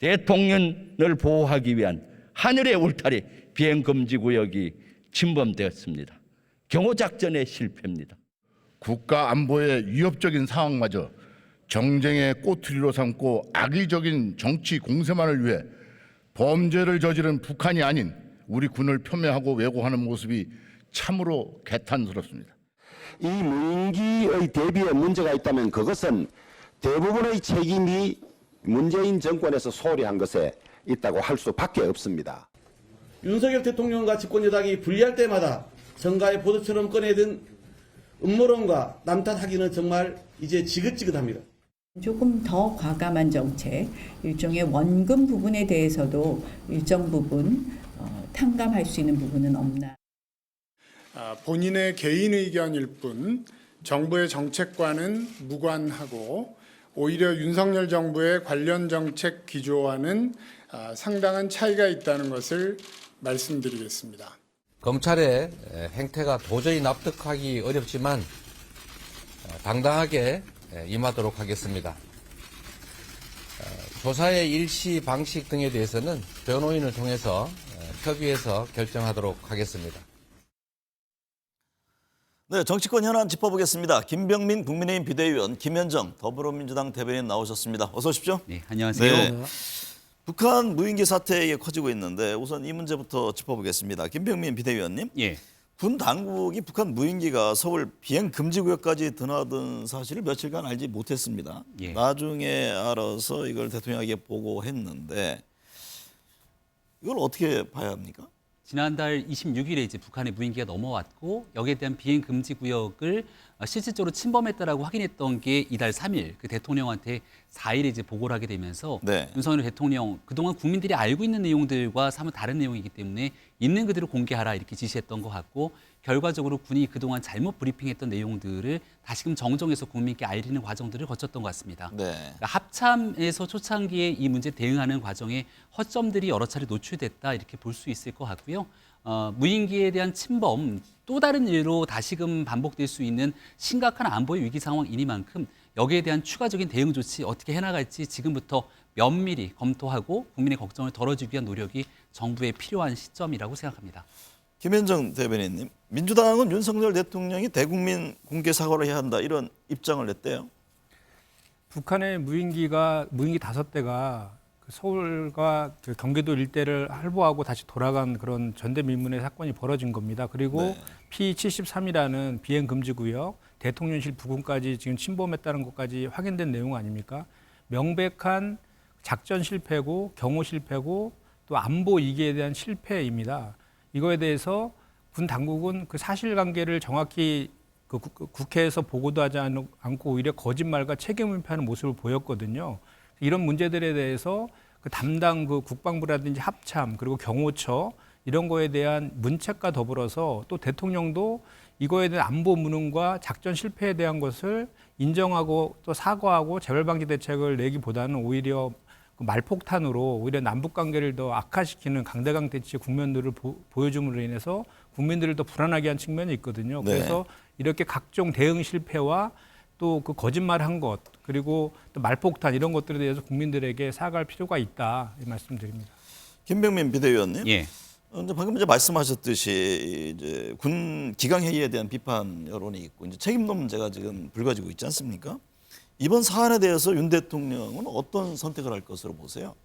대통령을 보호하기 위한 하늘의 울타리 비행금지구역이 침범되었습니다. 경호작전의 실패입니다. 국가 안보의 위협적인 상황마저 정쟁의 꼬투리로 삼고 악의적인 정치 공세만을 위해 범죄를 저지른 북한이 아닌 우리 군을 폄훼하고 왜곡하는 모습이 참으로 개탄스럽습니다. 이 무인기의 대비에 문제가 있다면 그것은 대부분의 책임이 문재인 정권에서 소홀히 한 것에 있다고 할 수밖에 없습니다. 윤석열 대통령과 집권 여당이 불리할 때마다 정가의 보도처럼 꺼내든 음모론과 남탓하기는 정말 이제 지긋지긋합니다. 조금 더 과감한 정책, 일종의 원금 부분에 대해서도 일정 부분 탕감할 수 있는 부분은 없나. 본인의 개인 의견일 뿐 정부의 정책과는 무관하고 오히려 윤석열 정부의 관련 정책 기조와는 상당한 차이가 있다는 것을 말씀드리겠습니다. 검찰의 행태가 도저히 납득하기 어렵지만 당당하게 임하도록 하겠습니다. 조사의 일시 방식 등에 대해서는 변호인을 통해서 협의해서 결정하도록 하겠습니다. 네, 정치권 현안 짚어보겠습니다. 김병민 국민의힘 비대위원, 김현정 더불어민주당 대변인 나오셨습니다. 어서 오십시오. 네, 안녕하세요. 네. 북한 무인기 사태에 커지고 있는데 우선 이 문제부터 짚어보겠습니다. 김병민 비대위원님. 예. 군 당국이 북한 무인기가 서울 비행 금지 구역까지 드나든 사실을 며칠간 알지 못했습니다. 예. 나중에 알아서 이걸 대통령에게 보고했는데 이걸 어떻게 봐야 합니까? 지난달 26일에 이제 북한의 무인기가 넘어왔고 여기에 대한 비행 금지 구역을 실질적으로 침범했다라고 확인했던 게 이달 3일 그 대통령한테 4일에 이제 보고를 하게 되면서 네. 윤석열 대통령 그동안 국민들이 알고 있는 내용들과 사뭇 다른 내용이기 때문에 있는 그대로 공개하라 이렇게 지시했던 것 같고 결과적으로 군이 그동안 잘못 브리핑했던 내용들을 다시금 정정해서 국민께 알리는 과정들을 거쳤던 것 같습니다. 네. 그러니까 합참에서 초창기에 이 문제 대응하는 과정에 허점들이 여러 차례 노출됐다 이렇게 볼 수 있을 것 같고요. 무인기에 대한 침범 또 다른 일로 다시금 반복될 수 있는 심각한 안보의 위기 상황이니만큼 여기에 대한 추가적인 대응 조치 어떻게 해나갈지 지금부터 면밀히 검토하고 국민의 걱정을 덜어주기 위한 노력이 정부에 필요한 시점이라고 생각합니다. 김현정 대변인님, 민주당은 윤석열 대통령이 대국민 공개 사과를 해야 한다 이런 입장을 냈대요. 북한의 무인기 5대가 서울과 경기도 일대를 활보하고 다시 돌아간 그런 전대미문의 사건이 벌어진 겁니다. 그리고 네. P73이라는 비행금지구역, 대통령실 부근까지 지금 침범했다는 것까지 확인된 내용 아닙니까? 명백한 작전 실패고 경호 실패고 또 안보 이기에 대한 실패입니다. 이거에 대해서 군 당국은 그 사실관계를 정확히 국회에서 보고도 하지 않고 오히려 거짓말과 책임 회피하는 모습을 보였거든요. 이런 문제들에 대해서 그 담당 국방부라든지 합참 그리고 경호처 이런 거에 대한 문책과 더불어서 또 대통령도 이거에 대한 안보 무능과 작전 실패에 대한 것을 인정하고 또 사과하고 재발방지 대책을 내기보다는 오히려 말폭탄으로 오히려 남북 관계를 더 악화시키는 강대강 대치 국면들을 보여줌으로 인해서 국민들을 더 불안하게 한 측면이 있거든요. 네. 그래서 이렇게 각종 대응 실패와 또 그 거짓말한 것 그리고 또 말폭탄 이런 것들에 대해서 국민들에게 사과할 필요가 있다 이 말씀드립니다. 김병민 비대위원님. 예. 방금 이제 말씀하셨듯이 이제 군 기강회의에 대한 비판 여론이 있고 이제 책임론 문제가 지금 불거지고 있지 않습니까? 이번 사안에 대해서 윤 대통령은 어떤 선택을 할 것으로 보세요?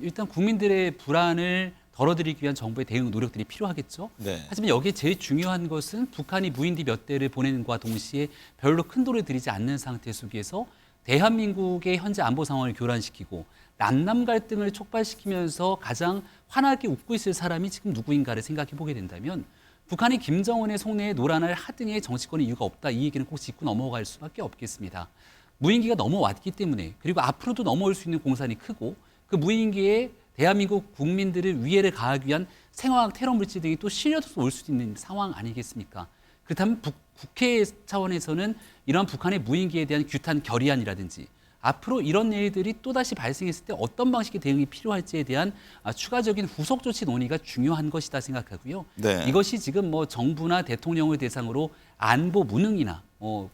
일단 국민들의 불안을 덜어드리기 위한 정부의 대응 노력들이 필요하겠죠. 네. 하지만 여기에 제일 중요한 것은 북한이 무인기 몇 대를 보내는과 동시에 별로 큰 돌을 들이지 않는 상태 속에서 대한민국의 현재 안보 상황을 교란시키고 남남 갈등을 촉발시키면서 가장 환하게 웃고 있을 사람이 지금 누구인가를 생각해 보게 된다면 북한이 김정은의 속내에 노란을 하등의 정치권의 이유가 없다. 이 얘기는 꼭 짚고 넘어갈 수밖에 없겠습니다. 무인기가 넘어왔기 때문에 그리고 앞으로도 넘어올 수 있는 공산이 크고 그 무인기에 대한민국 국민들을 위해를 가하기 위한 생화학 테러 물질 등이 또 실려서 올 수 있는 상황 아니겠습니까? 그렇다면 국회 차원에서는 이러한 북한의 무인기에 대한 규탄 결의안이라든지 앞으로 이런 일들이 또다시 발생했을 때 어떤 방식의 대응이 필요할지에 대한 추가적인 후속 조치 논의가 중요한 것이다 생각하고요. 네. 이것이 지금 뭐 정부나 대통령을 대상으로 안보 무능이나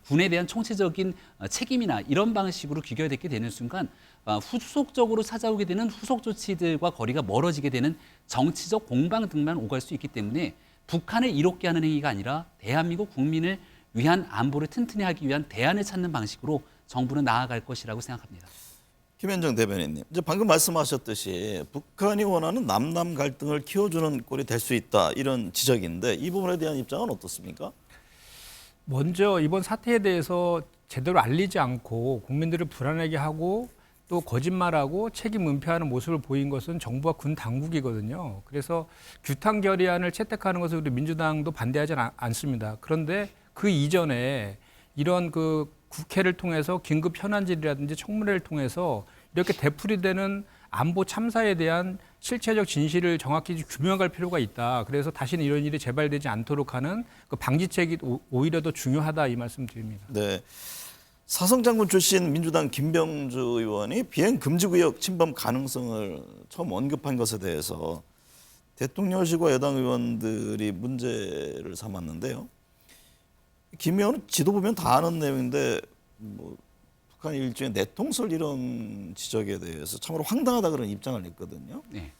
군에 대한 총체적인 책임이나 이런 방식으로 귀결되게 되는 순간 후속적으로 찾아오게 되는 후속 조치들과 거리가 멀어지게 되는 정치적 공방 등만 오갈 수 있기 때문에 북한을 이롭게 하는 행위가 아니라 대한민국 국민을 위한 안보를 튼튼히 하기 위한 대안을 찾는 방식으로 정부는 나아갈 것이라고 생각합니다. 김현정 대변인님, 이제 방금 말씀하셨듯이 북한이 원하는 남남 갈등을 키워주는 꼴이 될 수 있다 이런 지적인데 이 부분에 대한 입장은 어떻습니까? 먼저 이번 사태에 대해서 제대로 알리지 않고 국민들을 불안하게 하고 또 거짓말하고 책임 은폐하는 모습을 보인 것은 정부와 군 당국이거든요. 그래서 규탄 결의안을 채택하는 것을 우리 민주당도 반대하지 않습니다. 그런데 그 이전에 이런 그 국회를 통해서 긴급 현안질이라든지 청문회를 통해서 이렇게 되풀이되는 안보 참사에 대한 실체적 진실을 정확히 규명할 필요가 있다. 그래서 다시는 이런 일이 재발되지 않도록 하는 그 방지책이 오히려 더 중요하다 이 말씀 드립니다. 네. 사성장군 출신 민주당 김병주 의원이 비행금지구역 침범 가능성을 처음 언급한 것에 대해서 대통령실과 여당 의원들이 문제를 삼았는데요. 김 의원은 지도 보면 다 아는 내용인데 뭐 북한이 일종의 내통설 이런 지적에 대해서 참으로 황당하다 그런 입장을 냈거든요. 네.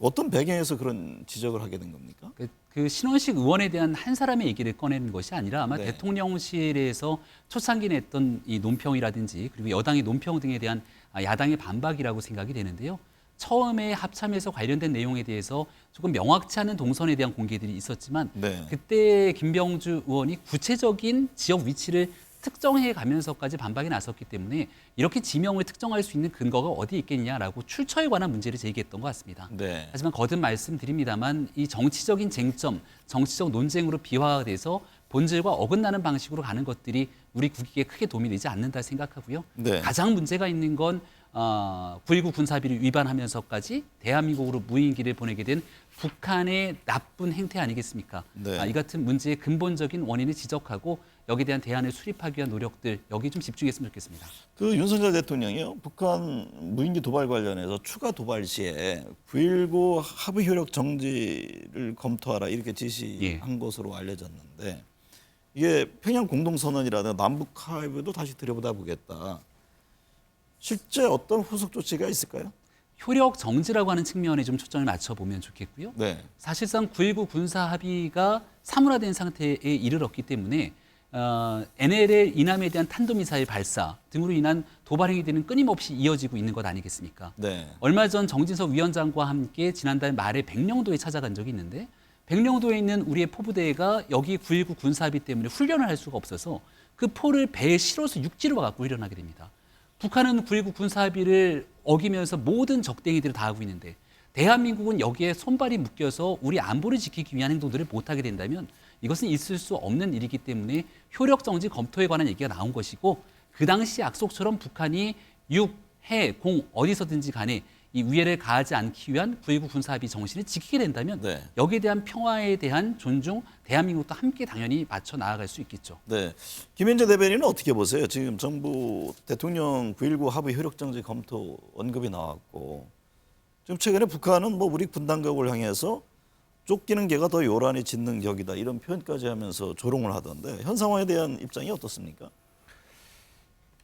어떤 배경에서 그런 지적을 하게 된 겁니까? 그 신원식 의원에 대한 한 사람의 얘기를 꺼내는 것이 아니라 아마 네. 대통령실에서 초창기에 냈던 이 논평이라든지 그리고 여당의 논평 등에 대한 야당의 반박이라고 생각이 되는데요. 처음에 합참에서 관련된 내용에 대해서 조금 명확치 않은 동선에 대한 공개들이 있었지만 네. 그때 김병주 의원이 구체적인 지역 위치를 특정해 가면서까지 반박이 나섰기 때문에 이렇게 지명을 특정할 수 있는 근거가 어디 있겠냐라고 출처에 관한 문제를 제기했던 것 같습니다. 네. 하지만 거듭 말씀드립니다만 이 정치적인 쟁점, 정치적 논쟁으로 비화돼서 본질과 어긋나는 방식으로 가는 것들이 우리 국익에 크게 도움이 되지 않는다 생각하고요. 네. 가장 문제가 있는 건 9.19 군사합의를 위반하면서까지 대한민국으로 무인기를 보내게 된 북한의 나쁜 행태 아니겠습니까? 네. 이 같은 문제의 근본적인 원인을 지적하고 여기에 대한 대안을 수립하기 위한 노력들 여기 좀 집중했으면 좋겠습니다. 그 윤석열 대통령이요, 북한 무인기 도발 관련해서 추가 도발 시에 9.19 합의 효력 정지를 검토하라 이렇게 지시한 것으로 알려졌는데 이게 평양 공동선언이라든 남북 합의도 다시 들여보다 보겠다. 실제 어떤 후속 조치가 있을까요? 효력 정지라고 하는 측면에 좀 초점을 맞춰보면 좋겠고요. 네. 사실상 9.19 군사 합의가 사문화된 상태에 이르렀기 때문에 NLL 이남에 대한 탄도미사일 발사 등으로 인한 도발 행위들은 끊임없이 이어지고 있는 것 아니겠습니까? 네. 얼마 전 정진석 위원장과 함께 지난달 말에 백령도에 찾아간 적이 있는데 백령도에 있는 우리의 포부대가 여기 9.19 군사 합의 때문에 훈련을 할 수가 없어서 그 포를 배에 실어서 육지로 와갖고 훈련하게 됩니다. 북한은 9.19 군사 합의를 어기면서 모든 적대행위들을 다 하고 있는데 대한민국은 여기에 손발이 묶여서 우리 안보를 지키기 위한 행동들을 못하게 된다면 이것은 있을 수 없는 일이기 때문에 효력 정지 검토에 관한 얘기가 나온 것이고 그 당시 약속처럼 북한이 육, 해, 공 어디서든지 간에 이 위해를 가하지 않기 위한 9.19 군사합의 정신을 지키게 된다면 네. 여기에 대한 평화에 대한 존중, 대한민국도 함께 당연히 맞춰 나아갈 수 있겠죠. 네. 김현재 대변인은 어떻게 보세요? 지금 정부 대통령 9.19 합의 효력 정지 검토 언급이 나왔고 지금 최근에 북한은 뭐 우리 군 당국을 향해서 쫓기는 개가 더 요란히 짖는 격이다 이런 표현까지 하면서 조롱을 하던데 현 상황에 대한 입장이 어떻습니까?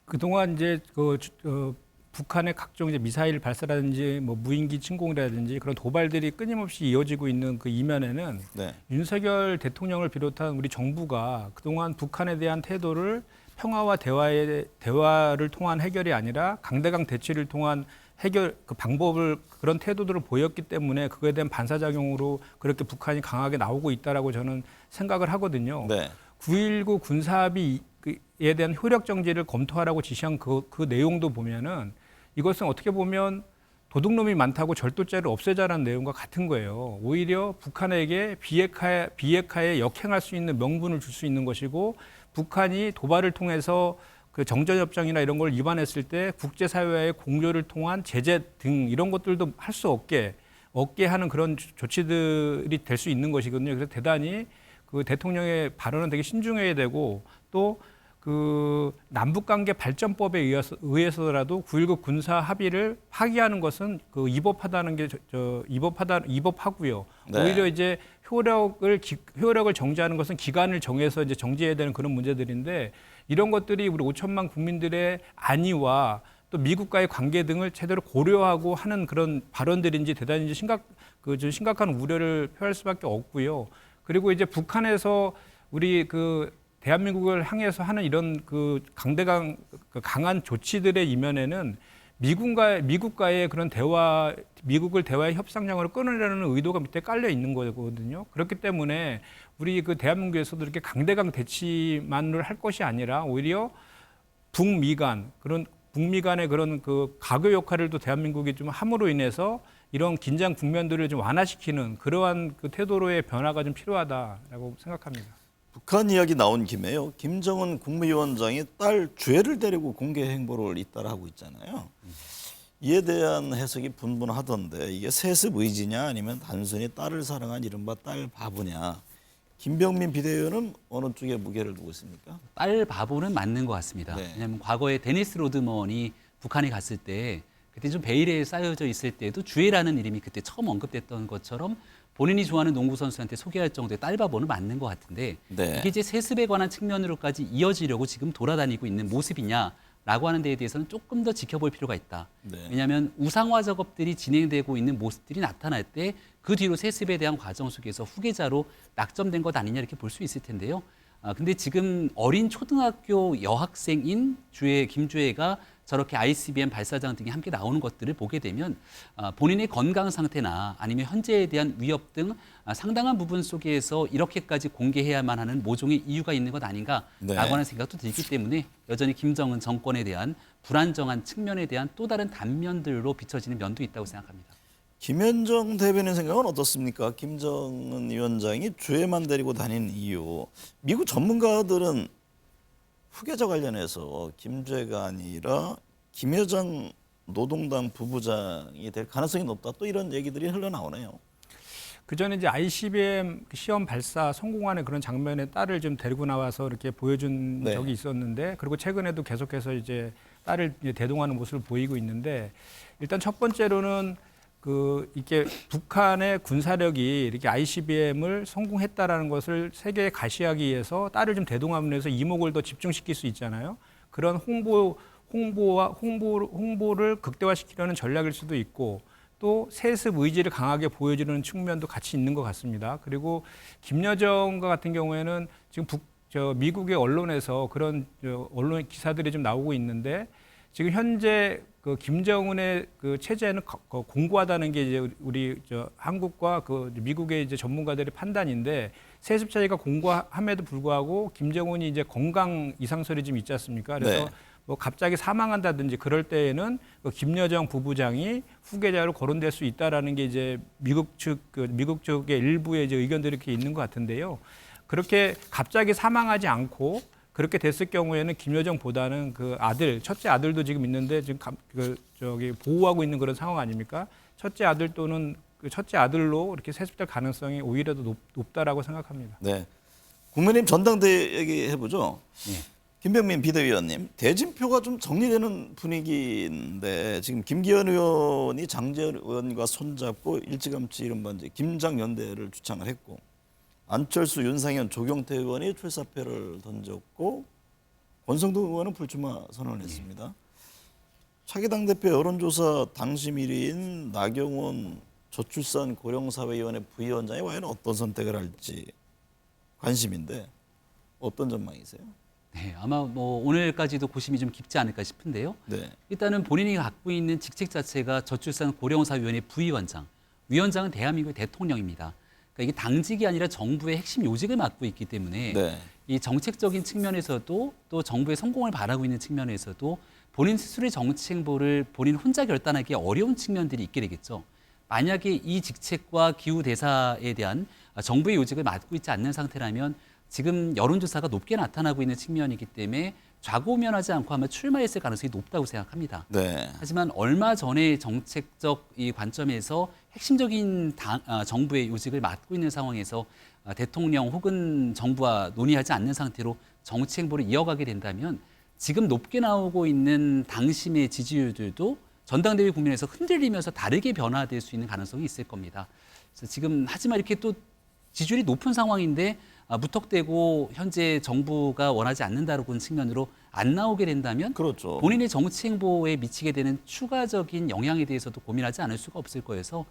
그동안 이제 북한의 각종 이제 미사일 발사라든지 뭐 무인기 침공이라든지 그런 도발들이 끊임없이 이어지고 있는 그 이면에는 네. 윤석열 대통령을 비롯한 우리 정부가 그동안 북한에 대한 태도를 평화와 대화를 통한 해결이 아니라 강대강 대치를 통한 해결 그 방법을 그런 태도들을 보였기 때문에 그거에 대한 반사작용으로 그렇게 북한이 강하게 나오고 있다라고 저는 생각을 하거든요. 네. 9.19 군사합의에 대한 효력 정지를 검토하라고 지시한 그 내용도 보면은 이것은 어떻게 보면 도둑놈이 많다고 절도죄를 없애자라는 내용과 같은 거예요. 오히려 북한에게 비핵화에 역행할 수 있는 명분을 줄 수 있는 것이고 북한이 도발을 통해서 그 정전협정이나 이런 걸 위반했을 때 국제사회의 공조를 통한 제재 등 이런 것들도 할 수 없게 하는 그런 조치들이 될 수 있는 것이거든요. 그래서 대단히 그 대통령의 발언은 되게 신중해야 되고 또 그 남북관계 발전법에 의해서라도 9.19 군사 합의를 파기하는 것은 그 위법하다는 게 위법하고요. 네. 오히려 이제 효력을 정지하는 것은 기간을 정해서 이제 정지해야 되는 그런 문제들인데 이런 것들이 우리 5천만 국민들의 안위와 또 미국과의 관계 등을 제대로 고려하고 하는 그런 발언들인지 대단히 좀 심각한 우려를 표할 수밖에 없고요. 그리고 이제 북한에서 우리 그 대한민국을 향해서 하는 이런 그 강한 조치들의 이면에는 미국과의 그런 미국을 대화의 협상장으로 끌어내려는 의도가 밑에 깔려 있는 거거든요. 그렇기 때문에 우리 그 대한민국에서도 이렇게 강대강 대치만을 할 것이 아니라 오히려 북미 간의 그런 그 가교 역할을 또 대한민국이 좀 함으로 인해서 이런 긴장 국면들을 좀 완화시키는 그러한 그 태도로의 변화가 좀 필요하다라고 생각합니다. 북한 이야기 나온 김에요. 김정은 국무위원장이 딸 주애를 데리고 공개 행보를 잇따라 하고 있잖아요. 이에 대한 해석이 분분하던데 이게 세습 의지냐 아니면 단순히 딸을 사랑한 이른바 딸 바보냐. 김병민 비대위원은 어느 쪽에 무게를 두고 있습니까? 딸 바보는 맞는 것 같습니다. 네. 왜냐하면 과거에 데니스 로드먼이 북한에 갔을 때 그때 좀 베일에 쌓여져 있을 때도 주애라는 이름이 그때 처음 언급됐던 것처럼 본인이 좋아하는 농구 선수한테 소개할 정도의 딸 바보는 맞는 것 같은데 네. 이게 이제 세습에 관한 측면으로까지 이어지려고 지금 돌아다니고 있는 모습이냐라고 하는 데에 대해서는 조금 더 지켜볼 필요가 있다. 네. 왜냐하면 우상화 작업들이 진행되고 있는 모습들이 나타날 때 그 뒤로 세습에 대한 과정 속에서 후계자로 낙점된 것 아니냐 이렇게 볼 수 있을 텐데요. 근데 지금 어린 초등학교 여학생인 김주애가 저렇게 ICBM 발사장 등이 함께 나오는 것들을 보게 되면 본인의 건강 상태나 아니면 현재에 대한 위협 등 상당한 부분 속에서 이렇게까지 공개해야만 하는 모종의 이유가 있는 것 아닌가라고 네. 하는 생각도 들기 때문에 여전히 김정은 정권에 대한 불안정한 측면에 대한 또 다른 단면들로 비춰지는 면도 있다고 생각합니다. 김현정 대변인 생각은 어떻습니까? 김정은 위원장이 주애만 데리고 다니는 이유. 미국 전문가들은 후계자 관련해서 김주애가 아니라 김여정 노동당 부부장이 될 가능성이 높다. 또 이런 얘기들이 흘러나오네요. 그 전에 이제 ICBM 시험 발사 성공하는 그런 장면에 딸을 좀 데리고 나와서 이렇게 보여준 네. 적이 있었는데, 그리고 최근에도 계속해서 이제 딸을 이제 대동하는 모습을 보이고 있는데, 일단 첫 번째로는 이게 북한의 군사력이 이렇게 ICBM을 성공했다라는 것을 세계에 가시하기 위해서 딸을 좀 대동하면서 이목을 더 집중시킬 수 있잖아요. 그런 홍보를 극대화시키려는 전략일 수도 있고, 또 세습 의지를 강하게 보여주는 측면도 같이 있는 것 같습니다. 그리고 김여정과 같은 경우에는 지금 미국의 언론에서 그런 언론 기사들이 좀 나오고 있는데, 지금 현재 그 김정은의 그 체제는 공고하다는 게 이제 우리 한국과 그 미국의 이제 전문가들의 판단인데, 세습 체제가 공고함에도 불구하고 김정은이 이제 건강 이상설이 좀 있지 않습니까? 그래서 네. 뭐 갑자기 사망한다든지 그럴 때에는 그 김여정 부부장이 후계자로 거론될 수 있다라는 게 이제 미국 쪽의 일부의 이제 의견들이 이렇게 있는 것 같은데요. 그렇게 갑자기 사망하지 않고 그렇게 됐을 경우에는 김여정보다는 그 첫째 아들도 지금 있는데 지금 보호하고 있는 그런 상황 아닙니까? 첫째 아들 또는 그 첫째 아들로 이렇게 세습될 가능성이 오히려 더 높다라고 생각합니다. 네. 국민의힘 전당대회 얘기해보죠. 네. 김병민 비대위원님, 대진표가 좀 정리되는 분위기인데 지금 김기현 의원이 장재현 의원과 손잡고 일찌감치 이른바 이제 김장연대를 주창을 했고, 안철수, 윤상현, 조경태 의원이 출사표를 던졌고, 권성동 의원은 불출마 선언을 했습니다. 차기 당대표 여론조사 당시 1위인 나경원 저출산 고령사회위원회 부위원장이 과연 어떤 선택을 할지 관심인데 어떤 전망이세요? 네, 아마 뭐 오늘까지도 고심이 좀 깊지 않을까 싶은데요. 네. 일단은 본인이 갖고 있는 직책 자체가 저출산 고령사위원회 부위원장, 위원장은 대한민국의 대통령입니다. 그러니까 이게 당직이 아니라 정부의 핵심 요직을 맡고 있기 때문에 네. 이 정책적인 측면에서도 또 정부의 성공을 바라고 있는 측면에서도 본인 스스로의 정치 행보를 본인 혼자 결단하기 어려운 측면들이 있게 되겠죠. 만약에 이 직책과 기후 대사에 대한 정부의 요직을 맡고 있지 않는 상태라면 지금 여론조사가 높게 나타나고 있는 측면이기 때문에 좌고우면하지 않고 아마 출마했을 가능성이 높다고 생각합니다. 네. 하지만 얼마 전에 정책적 이 관점에서 핵심적인 정부의 요직을 맡고 있는 상황에서 대통령 혹은 정부와 논의하지 않는 상태로 정치 행보를 이어가게 된다면 지금 높게 나오고 있는 당심의 지지율들도 전당대회 국면에서 흔들리면서 다르게 변화될 수 있는 가능성이 있을 겁니다. 그래서 지금 하지만 이렇게 또 지지율이 높은 상황인데 무턱대고 현재 정부가 원하지 않는다는 측면으로 안 나오게 된다면 그렇죠. 본인의 정치 행보에 미치게 되는 추가적인 영향에 대해서도 고민하지 않을 수가 없을 거여서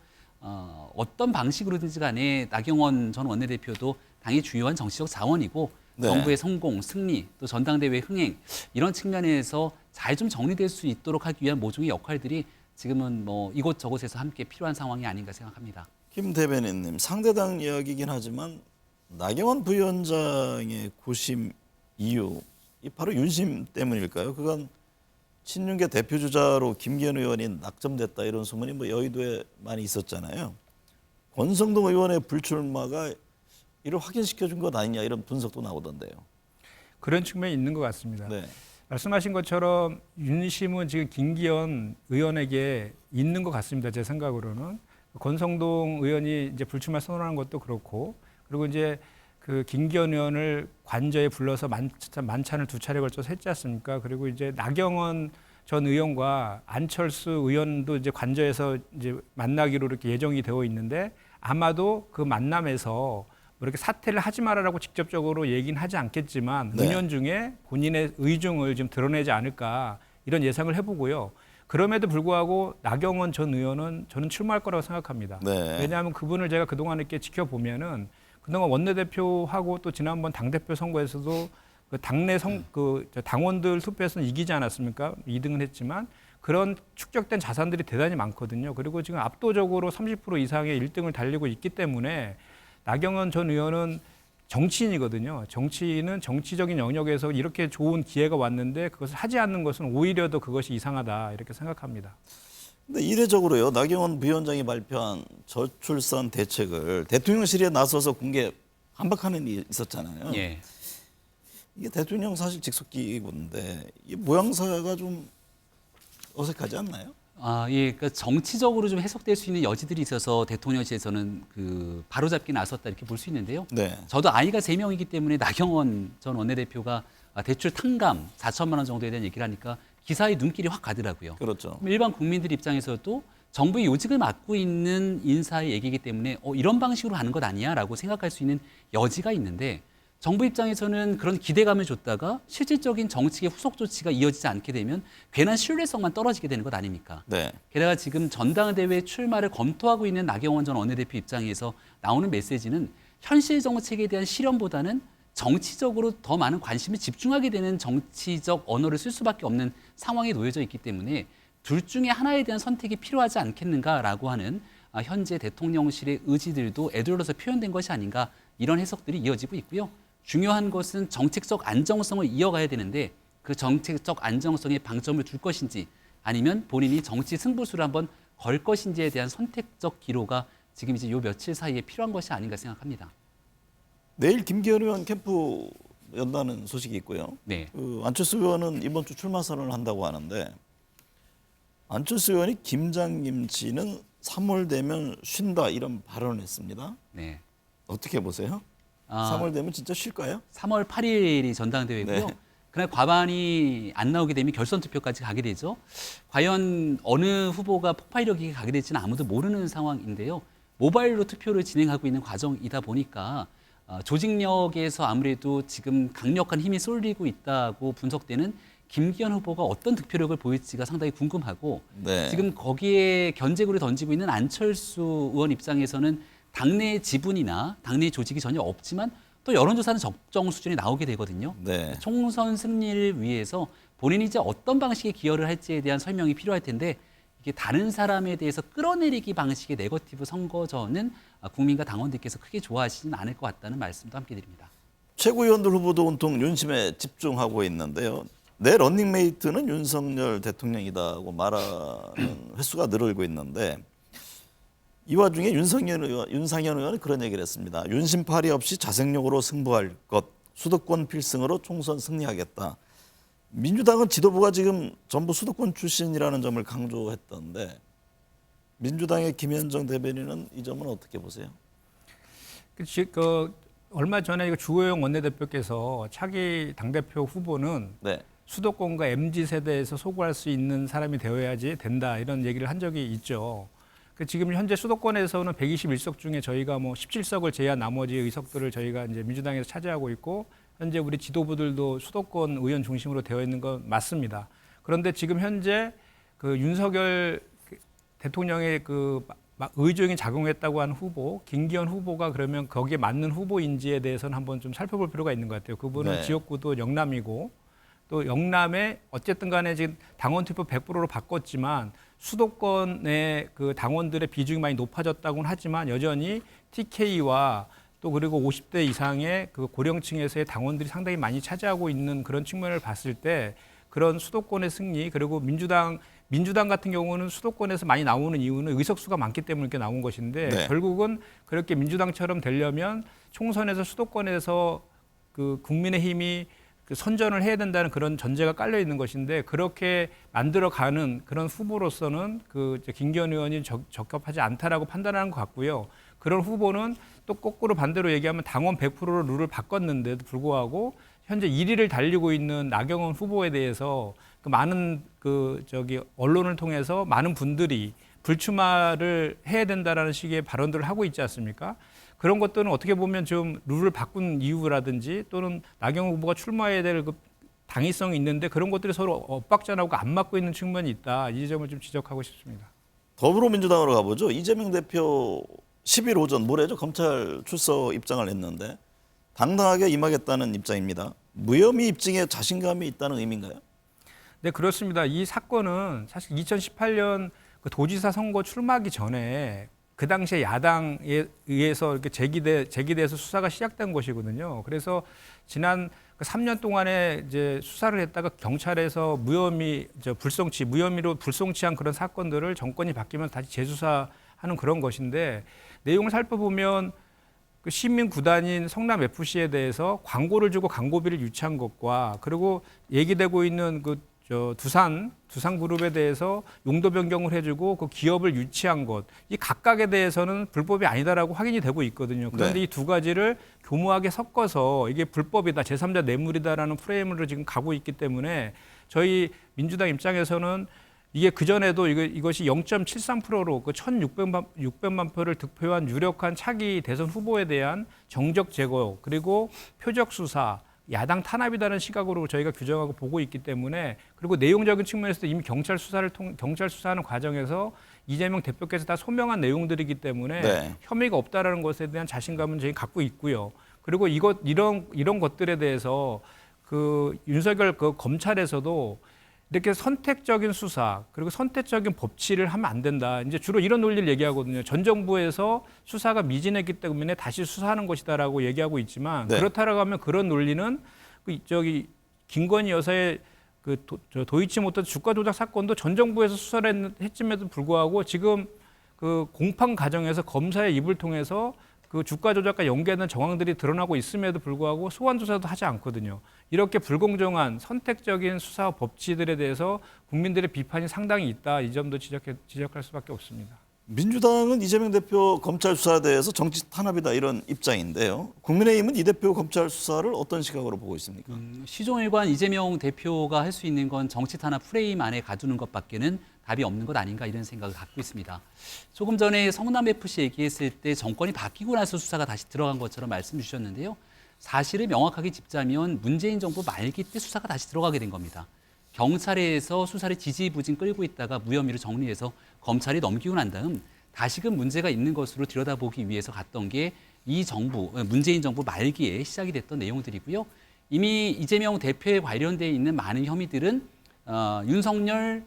어떤 방식으로든지 간에 나경원 전 원내대표도 당의 주요한 정치적 자원이고 네. 정부의 성공, 승리, 또 전당대회 흥행 이런 측면에서 잘 좀 정리될 수 있도록 하기 위한 모종의 역할들이 지금은 뭐 이곳저곳에서 함께 필요한 상황이 아닌가 생각합니다. 김 대변인님, 상대당 이야기이긴 하지만 나경원 부위원장의 고심 이유, 이 바로 윤심 때문일까요? 그건 친윤계 대표주자로 김기현 의원이 낙점됐다 이런 소문이 뭐 여의도에 많이 있었잖아요. 권성동 의원의 불출마가 이를 확인시켜준 것 아니냐 이런 분석도 나오던데요. 그런 측면이 있는 것 같습니다. 네. 말씀하신 것처럼 윤심은 지금 김기현 의원에게 있는 것 같습니다. 제 생각으로는 권성동 의원이 이제 불출마 선언하는 것도 그렇고, 그리고 이제 그 김기현 의원을 관저에 불러서 만찬을 2차례 걸쳐서 했지 않습니까? 그리고 이제 나경원 전 의원과 안철수 의원도 이제 관저에서 이제 만나기로 이렇게 예정이 되어 있는데 아마도 그 만남에서 뭐 이렇게 사퇴를 하지 말아라고 직접적으로 얘기는 하지 않겠지만 네. 은연중에 본인의 의중을 좀 드러내지 않을까 이런 예상을 해보고요. 그럼에도 불구하고 나경원 전 의원은 저는 출마할 거라고 생각합니다. 네. 왜냐하면 그분을 제가 그동안 이렇게 지켜보면은 그동안 원내대표하고 또 지난번 당대표 선거에서도 그 당내 당원들 투표에서는 이기지 않았습니까? 2등은 했지만 그런 축적된 자산들이 대단히 많거든요. 그리고 지금 압도적으로 30% 이상의 1등을 달리고 있기 때문에 나경원 전 의원은 정치인이거든요. 정치인은 정치적인 영역에서 이렇게 좋은 기회가 왔는데 그것을 하지 않는 것은 오히려 더 그것이 이상하다 이렇게 생각합니다. 근데 이례적으로요, 나경원 부위원장이 발표한 저출산 대책을 대통령실에 나서서 공개 반박하는 일이 있었잖아요. 예. 이게 대통령 사실 직속기구인데 이 모양새가 좀 어색하지 않나요? 예, 그러니까 정치적으로 좀 해석될 수 있는 여지들이 있어서 대통령실에서는 그 바로잡기 나섰다 이렇게 볼 수 있는데요. 네. 저도 아이가 3명이기 때문에 나경원 전 원내대표가 대출 탕감 4천만 원 정도에 대한 얘기를 하니까 기사의 눈길이 확 가더라고요. 그렇죠. 일반 국민들 입장에서도 정부의 요직을 맡고 있는 인사의 얘기이기 때문에 이런 방식으로 하는 것 아니야라고 생각할 수 있는 여지가 있는데 정부 입장에서는 그런 기대감을 줬다가 실질적인 정치의 후속 조치가 이어지지 않게 되면 괜한 신뢰성만 떨어지게 되는 것 아닙니까? 네. 게다가 지금 전당대회 출마를 검토하고 있는 나경원 전 원내대표 입장에서 나오는 메시지는 현실 정책에 대한 실현보다는 정치적으로 더 많은 관심을 집중하게 되는 정치적 언어를 쓸 수밖에 없는 상황에 놓여져 있기 때문에 둘 중에 하나에 대한 선택이 필요하지 않겠는가라고 하는 현재 대통령실의 의지들도 애둘러서 표현된 것이 아닌가 이런 해석들이 이어지고 있고요. 중요한 것은 정책적 안정성을 이어가야 되는데 그 정책적 안정성에 방점을 둘 것인지 아니면 본인이 정치 승부수를 한번 걸 것인지에 대한 선택적 기로가 지금 이제 요 며칠 사이에 필요한 것이 아닌가 생각합니다. 내일 김기현 의원 캠프 연다는 소식이 있고요. 네. 그 안철수 의원은 이번 주 출마 선언을 한다고 하는데 안철수 의원이 김장김치는 3월 되면 쉰다 이런 발언을 했습니다. 네. 어떻게 보세요? 3월 되면 진짜 쉴까요? 3월 8일이 전당대회고요. 네. 그날 과반이 안 나오게 되면 결선 투표까지 가게 되죠. 과연 어느 후보가 폭발력이 가게 될지는 아무도 모르는 상황인데요. 모바일로 투표를 진행하고 있는 과정이다 보니까 조직력에서 아무래도 지금 강력한 힘이 쏠리고 있다고 분석되는 김기현 후보가 어떤 득표력을 보일지가 상당히 궁금하고 네. 지금 거기에 견제구를 던지고 있는 안철수 의원 입장에서는 당내 지분이나 당내 조직이 전혀 없지만 또 여론조사는 적정 수준이 나오게 되거든요. 네. 총선 승리를 위해서 본인이 이제 어떤 방식의 기여를 할지에 대한 설명이 필요할 텐데 이게 다른 사람에 대해서 끌어내리기 방식의 네거티브 선거전은 국민과 당원들께서 크게 좋아하시지는 않을 것 같다는 말씀도 함께 드립니다. 최고위원들 후보도 온통 윤심에 집중하고 있는데요. 내 런닝메이트는 윤석열 대통령이다고 말하는 횟수가 늘어나고 있는데 이 와중에 윤상현 의원은 그런 얘기를 했습니다. 윤심 파리 없이 자생력으로 승부할 것, 수도권 필승으로 총선 승리하겠다. 민주당은 지도부가 지금 전부 수도권 출신이라는 점을 강조했던데 민주당의 김현정 대변인은 이 점은 어떻게 보세요? 얼마 전에 주호영 원내대표께서 차기 당대표 후보는 네. 수도권과 MZ세대에서 소구할 수 있는 사람이 되어야지 된다 이런 얘기를 한 적이 있죠. 지금 현재 수도권에서는 121석 중에 저희가 뭐 17석을 제외한 나머지 의석들을 저희가 이제 민주당에서 차지하고 있고 현재 우리 지도부들도 수도권 의원 중심으로 되어 있는 건 맞습니다. 그런데 지금 현재 그 윤석열 대통령의 그 의중이 작용했다고 한 후보 김기현 후보가 그러면 거기에 맞는 후보인지에 대해서는 한번 좀 살펴볼 필요가 있는 것 같아요. 그분은 네. 지역구도 영남이고 또 영남에 어쨌든 간에 지금 당원 투표 100%로 바꿨지만 수도권의 그 당원들의 비중이 많이 높아졌다고는 하지만 여전히 TK와 또 그리고 50대 이상의 그 고령층에서의 당원들이 상당히 많이 차지하고 있는 그런 측면을 봤을 때 그런 수도권의 승리 그리고 민주당 같은 경우는 수도권에서 많이 나오는 이유는 의석수가 많기 때문에 이렇게 나온 것인데 네. 결국은 그렇게 민주당처럼 되려면 총선에서 수도권에서 그 국민의힘이 그 선전을 해야 된다는 그런 전제가 깔려 있는 것인데 그렇게 만들어가는 그런 후보로서는 그 김기현 의원이 적합하지 않다라고 판단하는 것 같고요. 그런 후보는 또 거꾸로 반대로 얘기하면 당원 100%로 룰을 바꿨는데도 불구하고 현재 1위를 달리고 있는 나경원 후보에 대해서 그 많은 언론을 통해서 많은 분들이 불출마를 해야 된다라는 식의 발언들을 하고 있지 않습니까? 그런 것들은 어떻게 보면 좀 룰을 바꾼 이유라든지 또는 나경원 후보가 출마해야 될 그 당위성이 있는데 그런 것들이 서로 엇박자나고 안 맞고 있는 측면이 있다. 이 점을 좀 지적하고 싶습니다. 더불어민주당으로 가보죠. 이재명 대표 10일 오전 모레죠. 검찰 출석 입장을 냈는데 당당하게 임하겠다는 입장입니다. 무혐의 입증에 자신감이 있다는 의미인가요? 네, 그렇습니다. 이 사건은 사실 2018년 그 도지사 선거 출마하기 전에 그 당시에 야당에 의해서 이렇게 제기돼서 수사가 시작된 것이거든요. 그래서 지난 3년 동안에 이제 수사를 했다가 경찰에서 무혐의로 불송치한 그런 사건들을 정권이 바뀌면 다시 재수사하는 그런 것인데 내용을 살펴보면 그 시민 구단인 성남 FC에 대해서 광고를 주고 광고비를 유치한 것과 그리고 얘기되고 있는 두산 그룹에 대해서 용도 변경을 해주고 그 기업을 유치한 것, 이 각각에 대해서는 불법이 아니다라고 확인이 되고 있거든요. 그런데 네. 이 두 가지를 교모하게 섞어서 이게 불법이다, 제3자 뇌물이다라는 프레임으로 지금 가고 있기 때문에 저희 민주당 입장에서는 이게 그전에도 이것이 0.73%로 그 1,600만 표를 득표한 유력한 차기 대선 후보에 대한 정적 제거 그리고 표적 수사 야당 탄압이라는 시각으로 저희가 규정하고 보고 있기 때문에 그리고 내용적인 측면에서도 이미 경찰 수사하는 과정에서 이재명 대표께서 다 소명한 내용들이기 때문에 네. 혐의가 없다라는 것에 대한 자신감은 저희 갖고 있고요. 그리고 이런 것들에 대해서 그 윤석열 그 검찰에서도 이렇게 선택적인 수사 그리고 선택적인 법치를 하면 안 된다. 이제 주로 이런 논리를 얘기하거든요. 전 정부에서 수사가 미진했기 때문에 다시 수사하는 것이다라고 얘기하고 있지만 네. 그렇다라고 하면 그런 논리는 김건희 여사의 그 도이치모터스 주가 조작 사건도 전 정부에서 수사를 했음에도 불구하고 지금 그 공판 과정에서 검사의 입을 통해서 그 주가 조작과 연계된 정황들이 드러나고 있음에도 불구하고 소환 조사도 하지 않거든요. 이렇게 불공정한 선택적인 수사 법치들에 대해서 국민들의 비판이 상당히 있다. 이 점도 지적할 수밖에 없습니다. 민주당은 이재명 대표 검찰 수사에 대해서 정치 탄압이다 이런 입장인데요. 국민의힘은 이 대표 검찰 수사를 어떤 시각으로 보고 있습니까? 시종일관 이재명 대표가 할 수 있는 건 정치 탄압 프레임 안에 가두는 것밖에는 답이 없는 것 아닌가 이런 생각을 갖고 있습니다. 조금 전에 성남FC 얘기했을 때 정권이 바뀌고 나서 수사가 다시 들어간 것처럼 말씀 주셨는데요. 사실을 명확하게 짚자면 문재인 정부 말기 때 수사가 다시 들어가게 된 겁니다. 경찰에서 수사를 지지부진 끌고 있다가 무혐의로 정리해서 검찰이 넘기고 난 다음 다시금 문제가 있는 것으로 들여다보기 위해서 갔던 게 이 정부, 문재인 정부 말기에 시작이 됐던 내용들이고요. 이미 이재명 대표에 관련되어 있는 많은 혐의들은 윤석열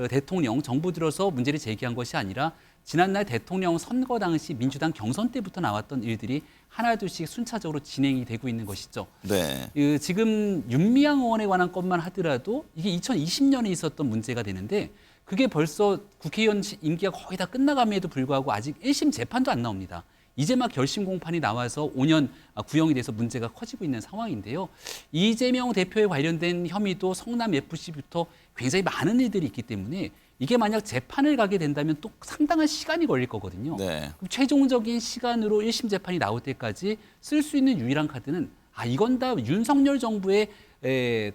대통령 정부 들어서 문제를 제기한 것이 아니라 지난날 대통령 선거 당시 민주당 경선 때부터 나왔던 일들이 하나둘씩 순차적으로 진행이 되고 있는 것이죠. 네. 지금 윤미향 의원에 관한 것만 하더라도 이게 2020년에 있었던 문제가 되는데 그게 벌써 국회의원 임기가 거의 다 끝나감에도 불구하고 아직 1심 재판도 안 나옵니다. 이제 막 결심 공판이 나와서 5년 구형이 돼서 문제가 커지고 있는 상황인데요. 이재명 대표에 관련된 혐의도 성남FC부터 굉장히 많은 일들이 있기 때문에 이게 만약 재판을 가게 된다면 또 상당한 시간이 걸릴 거거든요. 네. 그럼 최종적인 시간으로 1심 재판이 나올 때까지 쓸 수 있는 유일한 카드는 이건 다 윤석열 정부의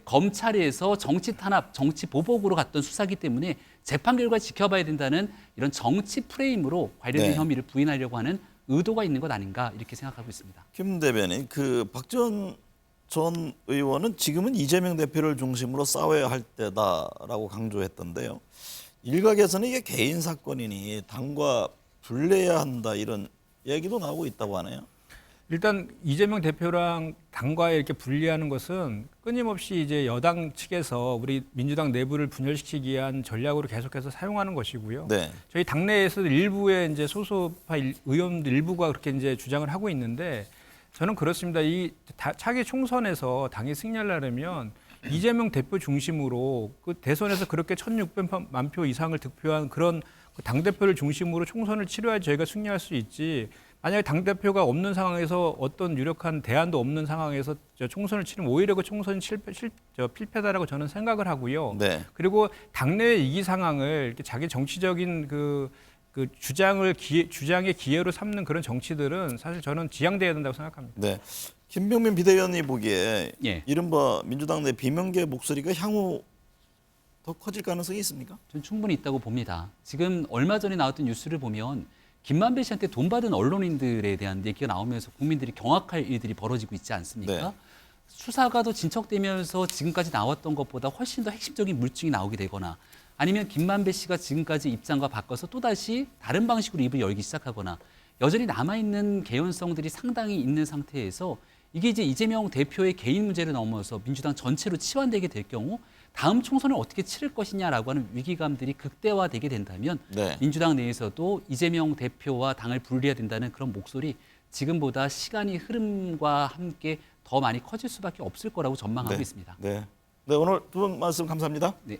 검찰에서 정치 탄압, 정치 보복으로 갔던 수사기 때문에 재판 결과 지켜봐야 된다는 이런 정치 프레임으로 관련된 네. 혐의를 부인하려고 하는 의도가 있는 것 아닌가 이렇게 생각하고 있습니다. 김 대변인, 박지원 전 의원은 지금은 이재명 대표를 중심으로 싸워야 할 때다라고 강조했던데요. 일각에서는 이게 개인 사건이니 당과 분리해야 한다 이런 얘기도 나오고 있다고 하네요. 일단 이재명 대표랑 당과에 이렇게 분리하는 것은 끊임없이 이제 여당 측에서 우리 민주당 내부를 분열시키기 위한 전략으로 계속해서 사용하는 것이고요. 네. 저희 당내에서 일부의 이제 소수파 의원들 일부가 그렇게 이제 주장을 하고 있는데 저는 그렇습니다. 이 차기 총선에서 당이 승리하려면 이재명 대표 중심으로 그 대선에서 그렇게 1,600만 표 이상을 득표한 그런 당대표를 중심으로 총선을 치러야 저희가 승리할 수 있지. 만약에 당대표가 없는 상황에서 어떤 유력한 대안도 없는 상황에서 총선을 치르면 오히려 그 총선이 필패다라고 저는 생각을 하고요. 네. 그리고 당내의 이기 상황을 이렇게 자기 정치적인 그 주장의 기회로 삼는 그런 정치들은 사실 저는 지양돼야 된다고 생각합니다. 네. 김병민 비대위원이 보기에 예. 이른바 민주당 내 비명계 목소리가 향후 더 커질 가능성이 있습니까? 저는 충분히 있다고 봅니다. 지금 얼마 전에 나왔던 뉴스를 보면 김만배 씨한테 돈 받은 언론인들에 대한 얘기가 나오면서 국민들이 경악할 일들이 벌어지고 있지 않습니까? 네. 수사가 더 진척되면서 지금까지 나왔던 것보다 훨씬 더 핵심적인 물증이 나오게 되거나 아니면 김만배 씨가 지금까지 입장과 바꿔서 또다시 다른 방식으로 입을 열기 시작하거나 여전히 남아있는 개연성들이 상당히 있는 상태에서 이게 이제 이재명 대표의 개인 문제를 넘어서 민주당 전체로 치환되게 될 경우 다음 총선을 어떻게 치를 것이냐라고 하는 위기감들이 극대화되게 된다면 네. 민주당 내에서도 이재명 대표와 당을 분리해야 된다는 그런 목소리 지금보다 시간이 흐름과 함께 더 많이 커질 수밖에 없을 거라고 전망하고 네. 있습니다. 네. 네, 오늘 두 분 말씀 감사합니다. 네.